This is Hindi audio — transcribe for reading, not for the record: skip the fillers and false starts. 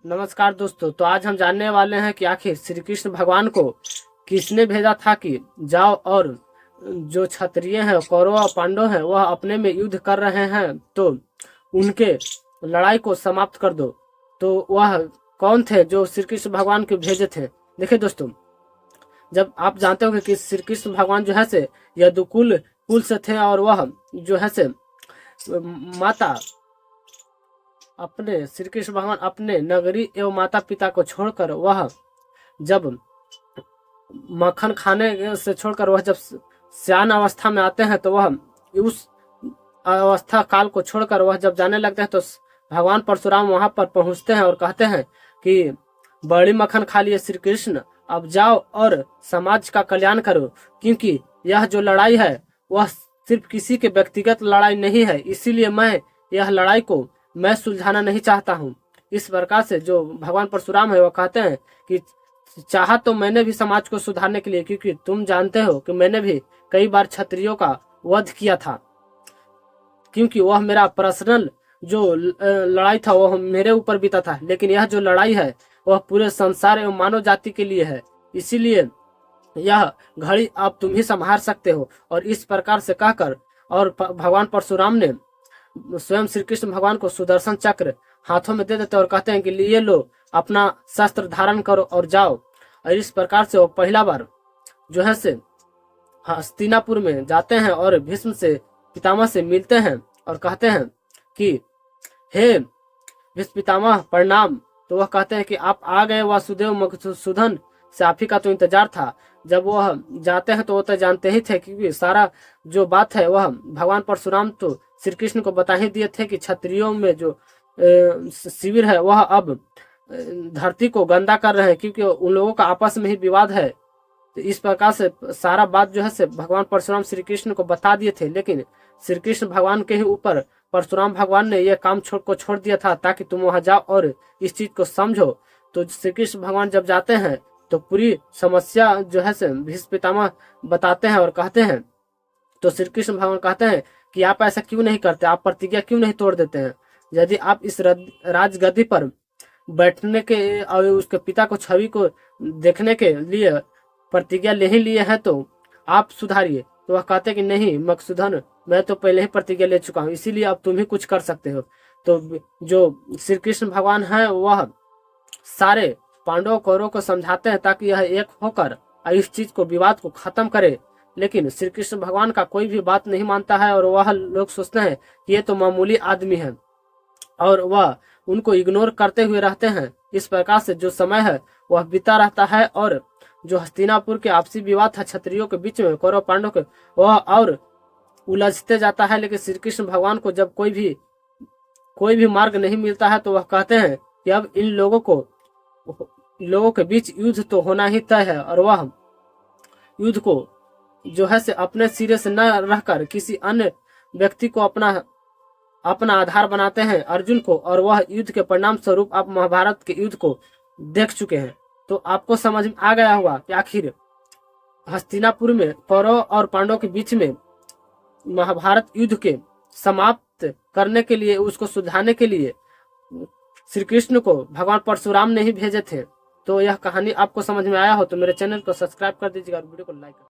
नमस्कार दोस्तों। तो आज हम जानने वाले हैं कि आखिर श्री कृष्ण भगवान को किसने भेजा था कि जाओ और जो क्षत्रिय हैं, कौरव और पांडव हैं, वह अपने में युद्ध कर रहे हैं तो उनके लड़ाई को समाप्त कर दो। तो वह कौन थे जो श्री कृष्ण भगवान के भेजे थे? देखिए दोस्तों, जब आप जानते हो कि श्री कृष्ण भगवान जो है से यदुकुल कुल से थे और वह जो है से माता अपने श्री कृष्ण भगवान अपने नगरी एवं माता पिता को छोड़कर वह जब मक्खन खाने से छोड़कर वह जब सियान अवस्था में आते हैं तो वह उस अवस्था काल को छोड़कर वह जब जाने लगते हैं तो भगवान परशुराम वहां पर पहुंचते हैं और कहते हैं कि बड़ी मक्खन खा लिए श्री कृष्ण, अब जाओ और समाज का कल्याण करो, क्योंकि यह जो लड़ाई है वह सिर्फ किसी के व्यक्तिगत लड़ाई नहीं है, इसीलिए मैं यह लड़ाई को मैं सुलझाना नहीं चाहता हूँ। इस प्रकार से जो भगवान परशुराम है वह कहते हैं कि चाहा तो मैंने भी समाज को सुधारने के लिए, क्योंकि तुम जानते हो कि मैंने भी कई बार क्षत्रियों का वध किया था, क्योंकि वह मेरा पर्सनल जो लड़ाई था वह मेरे ऊपर बीता था, लेकिन यह जो लड़ाई है वह पूरे संसार एवं मानव जाति के लिए है, इसीलिए यह घड़ी आप तुम ही संभाल सकते हो। और इस प्रकार से कहकर और भगवान परशुराम ने स्वयं श्री कृष्ण भगवान को सुदर्शन चक्र हाथों में दे देते और कहते हैं कि लिए लो, अपना शस्त्र धारण करो और जाओ। और इस प्रकार से वो पहला बार जो है से हस्तिनापुर में जाते हैं और भीष्म से पितामह से मिलते हैं और कहते हैं कि हे भीष्म पितामह प्रणाम। तो वह कहते हैं कि आप आ गए, वासुदेव मधुसूदन से आप ही का तो इंतजार था। जब वह जाते हैं तो वो तो जानते ही थे, क्योंकि सारा जो बात है वह भगवान परशुराम तो श्री कृष्ण को बता ही दिए थे कि क्षत्रियों में जो शिविर है वह अब धरती को गंदा कर रहे हैं, क्योंकि उन लोगों का आपस में ही विवाद है। तो इस प्रकार से सारा बात जो है से भगवान परशुराम श्री कृष्ण को बता दिए थे, लेकिन श्री कृष्ण भगवान के ही ऊपर परशुराम भगवान ने यह काम छोड़ दिया था ताकि तुम वहां जाओ और इस चीज को समझो। तो श्री कृष्ण भगवान जब जाते हैं तो पूरी समस्या जो है से भीष्म पितामह बताते हैं और कहते हैं, तो श्री कृष्ण भगवान कहते हैं कि आप ऐसा क्यों नहीं करते, आप प्रतिज्ञा क्यों नहीं तोड़ देते हैं? यदि आप इस राजगद्दी पर बैठने के और उसके पिता को छवि को देखने के लिए प्रतिज्ञा ले ही लिए हैं तो आप सुधारिए। तो वह कहते कि नहीं मकसूदन, मैं तो पहले ही प्रतिज्ञा ले चुका हूँ, इसीलिए अब तुम ही कुछ कर सकते हो। तो जो श्री कृष्ण भगवान है वह सारे पांडवों कौरवों को समझाते हैं ताकि यह एक होकर इस चीज को विवाद को खत्म करे, लेकिन श्री कृष्ण भगवान का कोई भी बात नहीं मानता है और वह लोग सोचते हैं कि ये तो मामूली आदमी है और वह उनको इग्नोर करते हुए रहते हैं। इस प्रकार से जो समय है वह बीता रहता है और जो हस्तिनापुर के आपसी विवाद था क्षत्रियों के बीच में कौरव पांडव के, वह और उलझते जाता है। लेकिन श्री कृष्ण भगवान को जब कोई भी मार्ग नहीं मिलता है तो वह कहते हैं कि अब इन लोगों के बीच युद्ध तो होना ही तय है, और वह युद्ध को जो है से अपने सिरे से न रहकर किसी अन्य व्यक्ति को अपना आधार बनाते हैं, अर्जुन को, और वह युद्ध के परिणाम स्वरूप आप महाभारत के युद्ध को देख चुके हैं। तो आपको समझ में आ गया होगा कि आखिर हस्तिनापुर में कौरव और पांडव के बीच में महाभारत युद्ध के समाप्त करने के लिए, उसको सुलझाने के लिए श्री कृष्ण को भगवान परशुराम ने ही भेजे थे। तो यह कहानी आपको समझ में आया हो तो मेरे चैनल को सब्सक्राइब कर दीजिएगा और वीडियो को लाइक